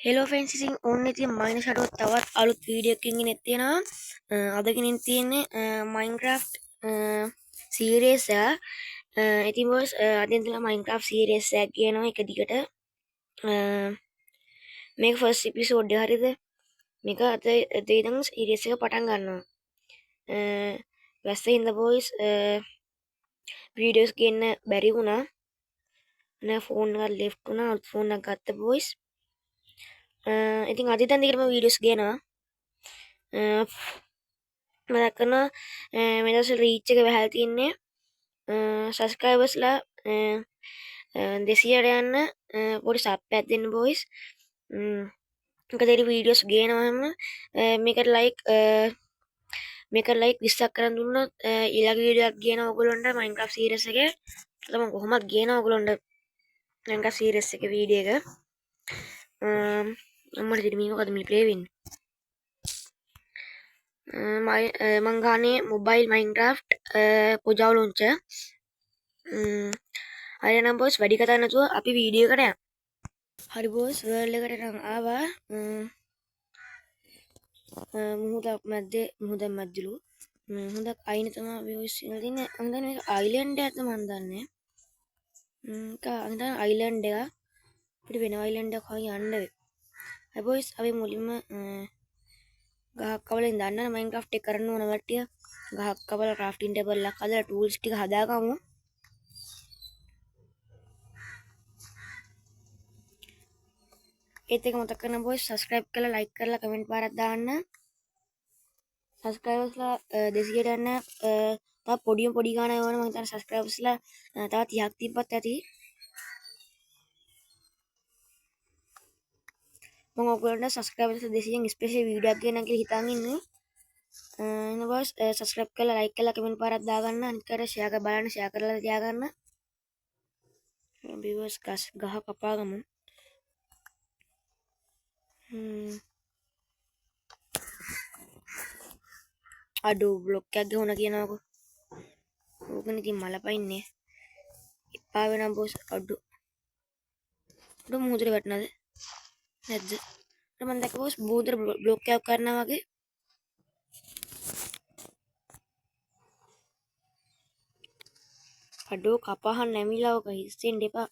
Hello fence ඉතින් ඕන්න ඉතින් මයිනස් හඩුව තවත් අලුත් වීඩියෝ එකකින් ගෙනෙත් තියෙනවා. අද ගෙනින් තියෙන්නේ මයින්ක්‍රාෆ්ට් සීරීස් එක. ඉතින් බොස් අද ඉඳලා මයින්ක්‍රාෆ්ට් සීරීස් එකක් කියනවා එක දිගට. මේක ෆස්ට් එපිසෝඩ් එක හරියද? මේක අද ඉඳන් සීරීස් එක පටන් ගන්නවා. වැස්ස හින්දා බොස් වීඩියෝස් ගන්න බැරි වුණා. නේ ෆෝන් එක ලෙෆ්ට් වුණා. ෆෝන් එක ගත්ත බොස්. ඉතින් අද ඉඳන් දිගටම වීඩියෝස් ගේනවා. මතක් කරනවා මේ දවස්වල රීච් එක වැහලා තින්නේ සබ්ස්ක්‍රයිබර්ස්ලා 200ට යන්න පොඩි සබ් එකක් දෙන්න බොයිස්. මොකද වීඩියෝස් ගේනවම මේකට ලයික් 20ක් කරන් දුන්නොත් ඊළඟ වීඩියෝ එකක් ගේනවා ඔයගොල්ලන්ට මයින්ක්‍රාෆ්ට් සීරීස් එකේ. තමයි කොහොමද ගේනවා ඔයගොල්ලන්ට මයින්ක්‍රාෆ්ට් සීරීස් එකේ වීඩියෝ එක. මම ඉතින් මොකද මේ ප්ලේ වෙන්නේ මං ගානේ මොබයිල් මයින්ක්‍රාෆ්ට් පොජාව ලොන්චර්. හරි නම් බොස් වැඩි කතා නැතුව අපි වීඩියෝ එකට යමු. හරි බොස් වර්ල්ඩ් එකට නම් ආවා. මුහුදක් මැද්දලු මුහුදක් අයින තමයි බොස් ඉන්නේ. අන්දන මේක අයිලන්ඩ් එකක්ද මන් දන්නේ. අන්දන අයිලන්ඩ් එක අපිට වෙන අයිලන්ඩ් එකක් හොයන් යන්න වෙයි. හරි බොස් අපි මුලින්ම ගහක් කවලින් දන්න මයින්ක්‍රාෆ්ට් එක කරන්න ඕන වට්ටිය. ගහක් කවල ක්‍රාෆ්ටින් ටේබල් එකක් හදලා ටූල්ස් ටික හදාගමු. ඒත් එක මතක් කරන්න බොස් සබ්ස්ක්‍රයිබ් කරලා ලයික් කරලා කමෙන්ට් පාරක් දාන්න. සබස්ක්‍රයිබර්ස්ලා 200ට යන්න තව පොඩි ගානක් වුණා මම හිතන්නේ සබස්ක්‍රයිබර්ස්ලා තව 30ක් තිබ්බත් ඇති. මම ඔයගොල්ලන්ට සබස්ක්‍රයිබර්ස් 200න් ස්පෙෂල් වීඩියෝ එකක් ගේන්න කියලා හිතාගෙන ඉන්නේ. එන බොස් සබස්ක්‍රයිබ් කරලා ලයික් කරලා කමෙන්ට් පාරක් දාගන්න. අනිත් කර ෂෙයා කරලා බලන්න ෂෙයා කරලා තියාගන්න. බිවර්ස් ගහ කපාගමු. අඩෝ බ්ලොක් එකක් ගහන කියනවාකෝ. ඕකනේ ඉතින් මල පයින්නේ. එපා වෙනම් බොස් අඩෝ. අඩෝ මුහුදට වැටුණාද? නැද්ද? මම දැක්ක බොස් බූදර බ්ලොක් එකක් කරනවා වගේ. අඩෝ කපහන් නැමිලා ඔක හිස්සෙන් දෙපා.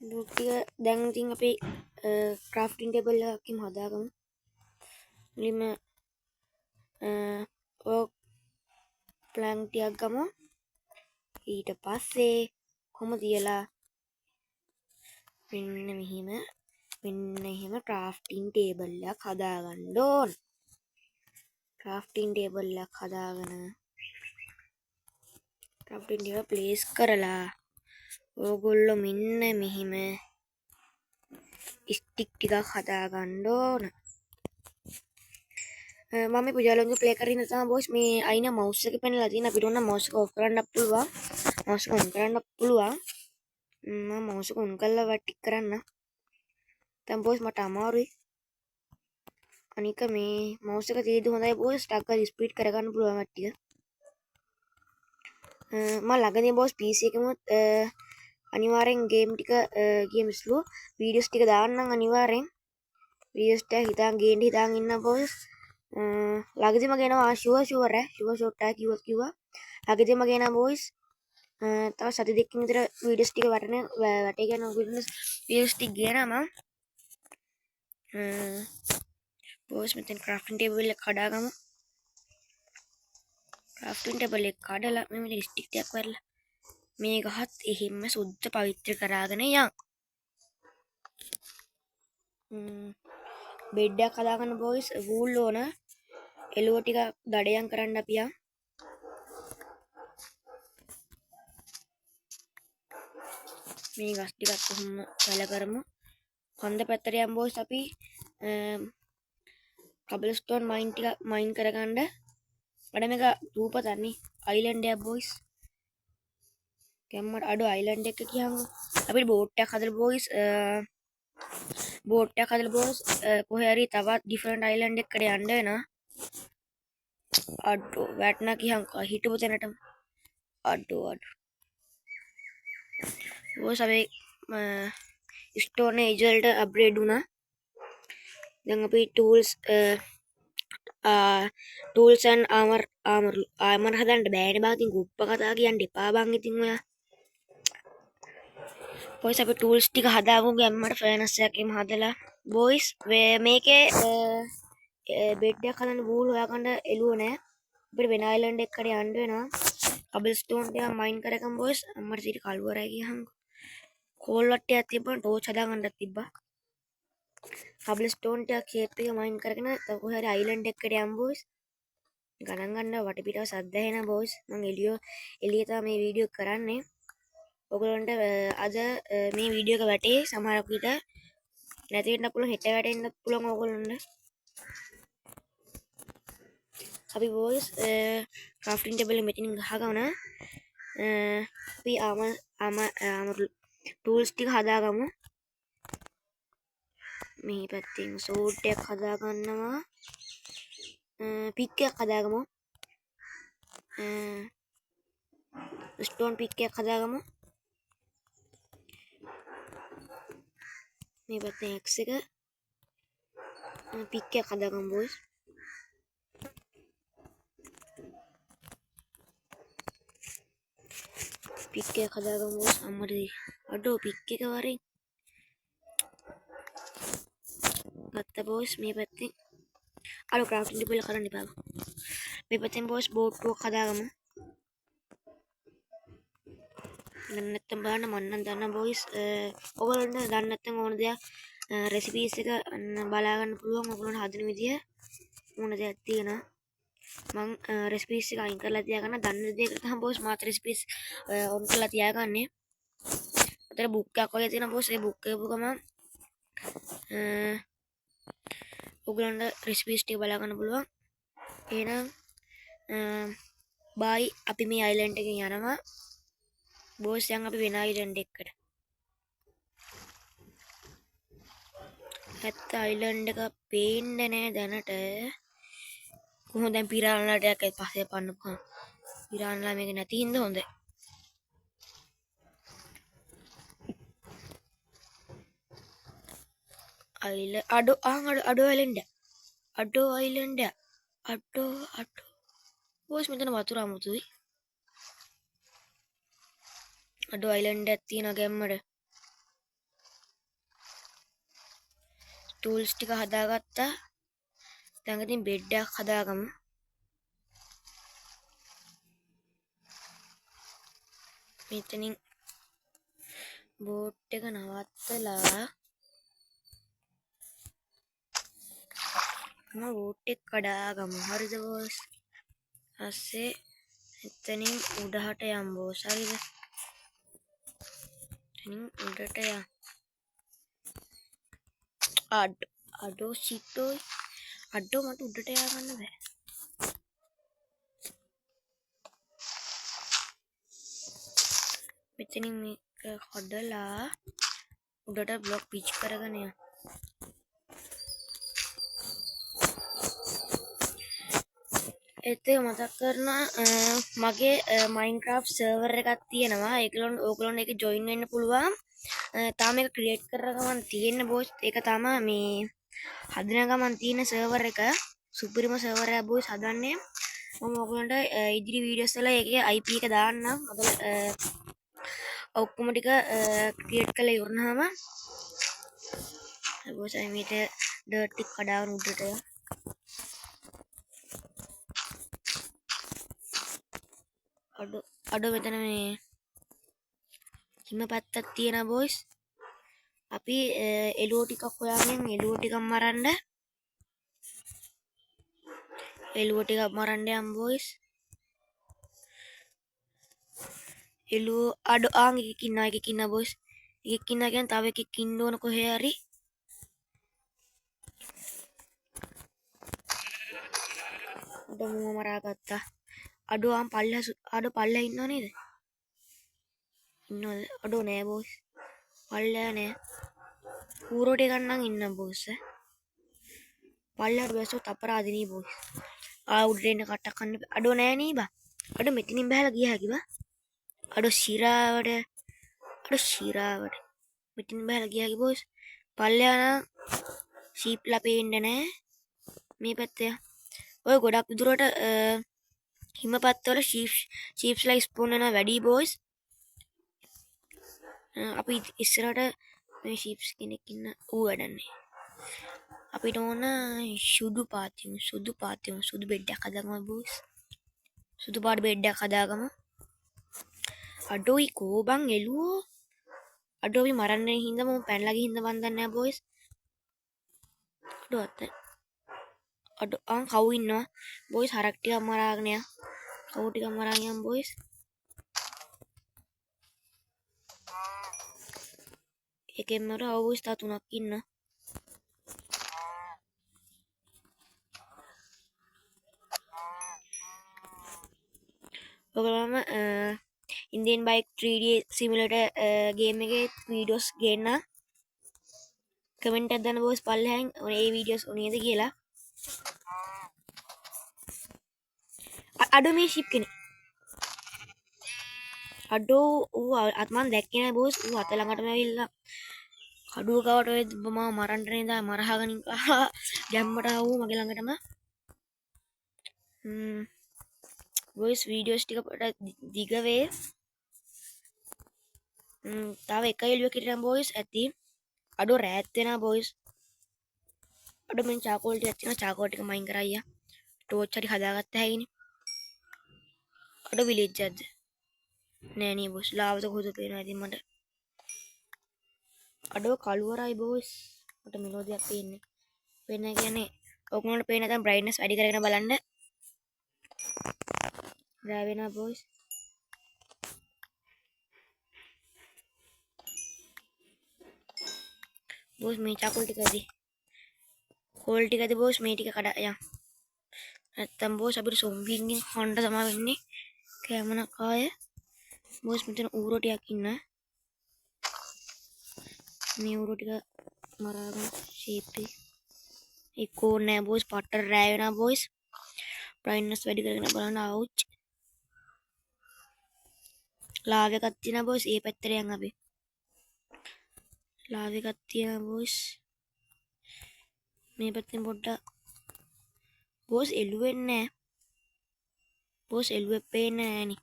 බ්ලොක් ටික දැන් ඉතින් අපි ක්‍රාෆ්ටින් ටේබල් එකකින් හදාගමු. මුලින්ම ඕක් ප්ලෑන්ක් ටිකක් ගමු. ඊට පස්සේ කොහොම තියලා මෙන්න මෙහෙම ක්‍රාෆ්ටින් ටේබල් එකක් හදාගන්න ඕන. ක්‍රාෆ්ටින් ටේබල් එකක් හදාගෙන ක්‍රාෆ්ටින් ටේබල් ප්ලේස් කරලා ඕගොල්ලෝ මෙන්න මෙහෙම ස්ටික් ටිකක් හදාගන්න ඕන. මම මේ පුජාලොන්ගේ ප්ලේ කරගෙන තමයි බොස් මේ අයින මවුස් එක පෙන්නලා තියෙන. අපිට ඕන මවුස් එක ඔෆ් කරන්න පුළුවන්. මවුස් එක ඔන් කරන්න පුළුවන්. මම මවුස් එක ඔන් කරලා වටික් කරන්න. දැන් බොස් මට අමාරුයි. අනික මේ මවුස් එක තියෙද්දි හොඳයි බොස් ටක් ගාලා ස්පීඩ් කරගන්න පුළුවන් වටික. මම ළඟදී බොස් PC එකෙම අනිවාර්යෙන් ගේම්ස්ලු වීඩියෝස් ටික දාන්නම් අනිවාර්යෙන්. වීඩියෝස් ටික හිතාන් ඉන්න බොස්. ළඟදිම ගෙනවා ෂුවර් ෂොට් එක කිව්වා. ළඟදිම ගෙනා බොයිස්. තව සති දෙකකින් විතර වීඩියෝස් ටික වැටේ ගන්න ඔයගොල්ලෝ වීඩියෝස් ටික ගේනවා මම. බොස් මෙතන ක්‍රාෆ්ටින් ටේබල් එක කඩාගමු. ක්‍රාෆ්ටින් ටේබල් එක කඩලා මේ මෙතන ස්ටික් ටිකක් වරලා මේ ගහත් එහෙම්ම සුද්ධ පවිත්‍ර කරාගෙන යන්. බෙඩ් එකක් හදාගන්න බොයිස් වූල් ඕන. එළුව ටික දඩයන් කරන්න අපි යන්. මේ ගස් ටිකත් කොහොම වැල කරමු. කන්ද පැත්තට යන් බොයිස් අපි කබල්ස්ටෝන් මයින් කරගන්න. අඩ මේක රූපතන්නේ අයිලන්ඩ් එක බොයිස්. කැම්මට අඩෝ අයිලන්ඩ් එක කියහම අපිට බෝට් එකක් හදලා බොයිස්. බෝට් එකක් හදලා බෝස් කොහේ හරි තවත් ඩිෆරන්ට් අයිලන්ඩ් එකකට යන්න වෙනවා. අඩෝ වැටුණා කියන් හිටපු තැනටම අඩෝ බෝස් අපි ස්ටෝන් ඒජ් වලට අප්ග්‍රේඩ් වුණා. දැන් අපි ටූල්ස් and ආමර් හදන්න බෑනේ බං. ඉතින් ගුප්ප කතා කියන්න එපා බං. ඉතින් ඔයා බොයිස් අපි ටූල්ස් ටික හදාමු ගැම්මට ෆර්නස් එකක් එම හදලා බොයිස් මේකේ බෙඩ් එකක් හදන්න වූල් හොයාගන්න එළුව නෑ. අපිට වෙන අයිලන්ඩ් එකකට යන්න වෙනවා. කබල් ස්ටෝන් ටික මයින් කරගමු බොයිස්. අම්මට සිට කල්වරයි කියහන්කෝ. කෝල් වට්ටියක් තිබ්බම ටෝච් හදාගන්නත් තිබ්බා. කබල් ස්ටෝන් ටික ෂේප් එක මයින් කරගෙන කොහේ හරි අයිලන්ඩ් එකකට යමු බොයිස්. ගණන් ගන්න වටපිටව සද්ද ඇහෙනවා බොයිස්. මම එළිය තමයි මේ වීඩියෝ කරන්නේ. ඔයගොල්ලන්ට අද මේ වීඩියෝ එක වැටේ සමහරක් විට නැති වෙන්න පුළුවන්, හෙට වැටෙන්නත් පුළුවන් ඔයගොල්ලන්ට. අපි බොයිස් ක්‍රාෆ්ටින් ටේබල් මෙතනින් ගහගමු. අපි ආමර් ටූල්ස් ටික හදාගමු. මේ පැත්තෙන් සෝඩ් එකක් හදාගන්නවා. පික් එකක් හදාගමු. ස්ටෝන් පික් එකක් හදාගමු. මේ පැත්තෙන් X එක පික් එකක් හදාගමු බොයිස්. පික් එකක් හදාගමු බොයිස්. අම්මට අඩෝ පික් එක වරෙන් ගත්ත බොයිස්. මේ පැත්තෙන් අර ක්‍රාෆ්ටින් ටේබල් කරන්න එපා. මේ පැත්තෙන් බොයිස් බෝට්ටුවක් හදාගමු. නැත්තම් බලන්න මම නම් දන්නා බොයිස්. ඔයගොල්ලන්ට දන්නේ නැත්නම් ඕන දෙයක් රෙසිපීස් එක බලා ගන්න පුළුවන්. ඔයගොල්ලන්ට හදන විදිය ඕන දෙයක් තියෙනවා. මම රෙසිපීස් එක අයින් කරලා තියාගන්න. දන්න දෙයකට තමයි බොයිස් මාත් රෙසිපීස් ඔන් කරලා තියාගන්නේ. අතර බුක් එකක් වගේ තියෙනවා බොයිස්. ඒ බුක් එක පුකම ඔයගොල්ලන්ට රෙසිපීස් ටික බලා ගන්න පුළුවන්. එහෙනම් බයි අපි මේ අයිලන්ඩ් එකෙන් යනවා. බොයිස් දැන් අපි වෙන අයිලන්ඩ් එකකට. ඇත්ත අයිලන්ඩ් එක පේන්නේ නැහැ දැනට. කොහොමද දැන් පිරානලාට එකක් පස්සේ පන්නපුවා. පිරානලා මේක නැති හින්දා හොඳයි. අඩෝ අයිලන්ඩ්. අඩෝ බොයිස් මෙතන වතුර අමුතුයි. අඩෝ අයිලන්ඩ් එකක් තියෙනවා ගැම්මට. ටූල්ස් ටික හදාගත්තා. දැන් ඉතින් බෙඩ් එකක් හදාගමු. මෙතනින් බෝට් එක නවත්තලා බෝට් එක කඩාගමු. හරිද බොස්? ඊපස්සේ එතනින් උඩහට යමු බොස්. හරිද? එතනින් උඩට යමු. අඩෝ සිටෝයි. අඩෝ මට උඩට යන්න බෑ. මෙතනින් මේක කඩලා උඩට බ්ලොක් පිච් කරගෙන යන්න. එතේ මතක් කරනවා මගේ මයින්ක්‍රාෆ්ට් සර්වර් එකක් තියෙනවා. ඕගොල්ලොන්ට ඒක ජොයින් වෙන්න පුළුවන්. තාම ඒක ක්‍රියේට් කරගමන් තියෙන බොයිස්. ඒක තමයි මේ හදන ගමන් තියෙන සර්වර් එක. සුපිරිම සර්වර් එකක් බොයිස් හදන්නේ. මම ඔයගොල්ලන්ට ඉදිරි වීඩියෝස් වල ඒකේ IP එක දාන්නම්. ඔක්කොම ටික ක්‍රියේට් කරලා ඉවරනහම බොයිස් මේක ඩර්ට් ටික කඩාගෙන උඩට යන්න. අඩෝ මෙතන මේ හිම පැත්තක් තියෙන බොයිස්. අපි එළුව ටිකක් හොයාගෙන එළුව ටිකක් මරන්න යමු බොයිස්. එළුව අඩෝ එකක් ඉන්නවා බොයිස්. එකක් ඉන්නවා කියන්නේ තව එකෙක් ඉන්න ඕන කොහේ හරි. අඩෝ මම මරාගත්තා. අඩෝ පල්ලෙහා ඉන්නව නේද? ඉන්නවද? අඩෝ නෑ බොයිස්. පල්ලෙහා නෑ. ඌරෝට ගන්නම් ඉන්න බෝස් පල්ලෙහාට බැස්සොත් අපරාධිනේ බෝස් උඩට එන්න කට්ටක් කන්න අඩෝ නෑ නේ බා අඩෝ මෙතනින් බහලා ගියා හැකි බා අඩෝ ශිරාවට මෙතනින් බහලා ගියා හැකි බෝස් පල්ලෙහා නම් ෂීප්ලා පේන්නේ නෑ මේ පැත්තේ ඔය ගොඩක් දුරට හිමපත්වල ෂීප්ස්ලා ස්පෝන් වෙනවා වැඩි බෝස් අපි ඉස්සරහට මේ ෂීප්ස් කෙනෙක් ඉන්න ඌ වැඩන්නේ අපිට ඕන සුදු පාතියුම් සුදු බෙඩ්ඩක් හදාගමු බෝස් සුදු පාට බෙඩ්ඩක් හදාගමු අඩෝයි කෝබන් එළුවෝ අඩෝයි මරන්නේ හින්දා මම පැනලා ගිහින් වන්දන්නේ නැහැ බෝස් අඩෝ අත අඩෝ කවු ඉන්නවා බෝස් හරක් ටිකක් මරාගෙන යා කවු ටිකක් මරාගෙන යම් බෝස් එකෙන් මර අවුස් තා තුනක් ඉන්න ඔයගොල්ලෝම ඉන්දියන් බයික් 3D සිමුලේටර් ගේම් එකේ වීඩියෝස් ගේන්න කමෙන්ට් එකක් දාන්න බෝස් පල්ලෙහාන් මේ වීඩියෝස් උනේද කියලා අඩෝ මේ ෂිප් කෙනෙක් අඩෝ ඌ අත්මන් දැක්කේ නෑ බෝස් ඌ අත ළඟටම ඇවිල්ලා කඩුව කවට ඔය මම මරන්න නේද මරහගෙන ගැම්මට ආවෝ මගේ ළඟටම බෝස් වීඩියෝස් ටික පොඩ දිග වේ තව එක එළුවෙක් හිටියනම් බෝස් ඇති අඩෝ රෑත් වෙනා බෝස් අඩෝ මං චාකෝල් ටිකක් තියෙනවා චාකෝල් ටික මයින් කරා අයියා ටෝච් හරි හදාගත්ත හැකිනේ අඩෝ විලේජ් එකක්ද නෑ නේ බෝස් ලාවත කොහොද පේනවා ඉතින් මට අඩෝ කළුවරයි බෝස් මට මෙලෝදියක් පේන්නේ වෙන කියන්නේ ඔක්කොමලට පේන නැත්නම් බ්‍රයිට්නස් වැඩි කරගෙන බලන්න රෑ වෙනා බෝස් බෝස් මේ චාකෝල් ටිකදී කෝල් ටිකද බෝස් මේ ටික කඩ යන් නැත්තම් බෝස් අපිට සොම්බින්ගෙන් හොන්න තමයි වෙන්නේ කැමන කාය බෝස් මෙතන ඌරෝ ටිකක් ඉන්න මේ ඌරෝ ටික මරාගෙන ෂීප්ටි එක්කෝ නෑ බෝස් පට්ටර රෑ වෙනා බෝස් බ්‍රයිට්නස් වැඩි කරගෙන බලන්න අවුච් ලාව් එකක් තියෙනවා බෝස් ඒ පැත්තට යන් අපි ලාව් එකක් තියෙනවා බෝස් මේ පැත්තෙන් පොඩ්ඩක් බෝස් එළුවෙන්නේ නැහැ බෝස් එළුවෙක් පේන්නේ නැහනේ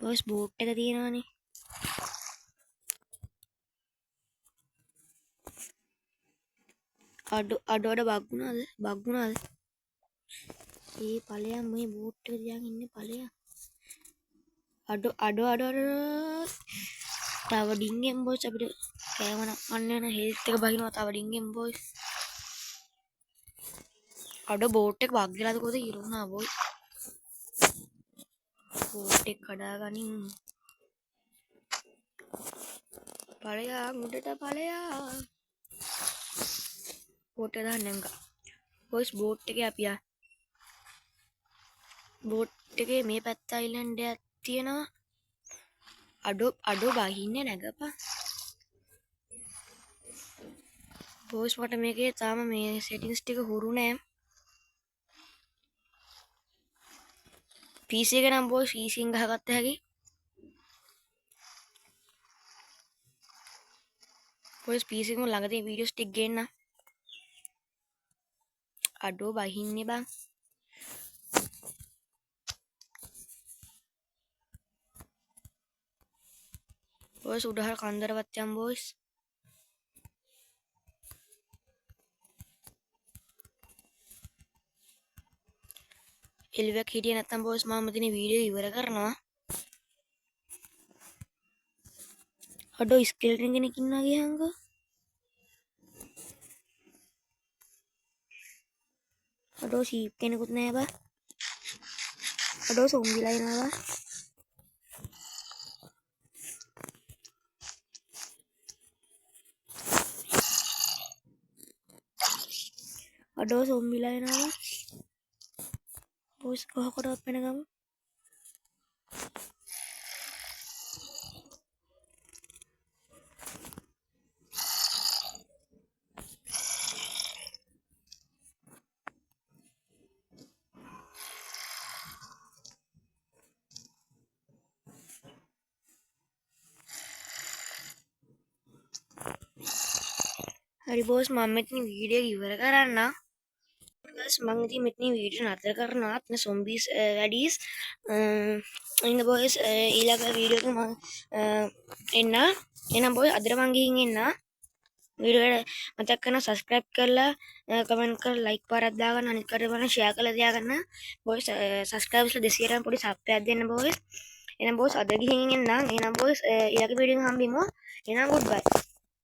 බෝස් බෝට් එක තියෙනවානේ අඩ බග්ුණාද ඒ ඵලයන් මේ බෝට් එක තියාගෙන ඉන්නේ ඵලයන් අඩ තව ඩිංගෙන් බෝස් අපිට කෑමන අන්න යන හෙල්ත් එක බහිනවා තව ඩිංගෙන් බෝස් අඩ බෝට් එක බග් වෙලාද කොහෙද ඉරුණා බෝස් බෝට් එක කඩා ගනින් ඵලයා උඩට ඵලයා බෝට් එක දාන්න නංගා බෝස් බෝට් එකේ අපි බෝට් එකේ මේ පැත්ත අයිලන්ඩ් එකක් තියෙනවා අඩෝ බහින්නේ නැගපන් බෝස් මට මේකේ තාම මේ සෙටින්ග්ස් ටික හුරු නෑ PC එක නම් බෝස් PC එකෙන් ගහගත්ත හැකි බෝස් PC එකම ළඟදී වීඩියෝස් ටික ගේන්න අඩෝ බහින්නේ බං බෝස් උඩහර කන්දරවත් යම් බෝස් එළුවෙක් හිටියේ නැත්තම් බෝස් මම මෙතන වීඩියෝ ඉවර කරනවා අඩෝ ස්කෙල්ටන් කෙනෙක් ඉන්නවා ගියහන්කෝ අඩෝ ෂීප් කෙනෙකුත් නෑ බා අඩෝ සොම්බිලා එනවා බා අඩෝ සොම්බිලා එනවා බෝස් කොහකටවත් වෙන ගමු හරි බෝස් මම මෙතන වීඩියෝ ඉවර කරන්න. බස් මං ඉතින් මෙතන වීඩියෝ නතර කරනවා. අපේ සොම්බිස් වැඩිස් ඉන්න බෝස් ඊළඟ වීඩියෝ එක මම එන්න. එහෙනම් බෝස් අදට මං ගිහින් එන්න. වීඩියෝ එක මතක් කරලා සබස්ක්‍රයිබ් කරලා කමෙන්ට් කරලා ලයික් පාරක් දාගන්න අනිත් කටට බලන්න ෂෙයා කරලා තියාගන්න. බෝස් සබස්ක්‍රයිබර්ස්ලා 200ට පොඩි සබ් එකක් දෙන්න බෝස්. එහෙනම් බෝස් අද ගිහින් එන්නම්. එහෙනම් බෝස් ඊළඟ වීඩියෝ එකෙන් හම්බෙමු. එහෙනම් ගුඩ් බයි.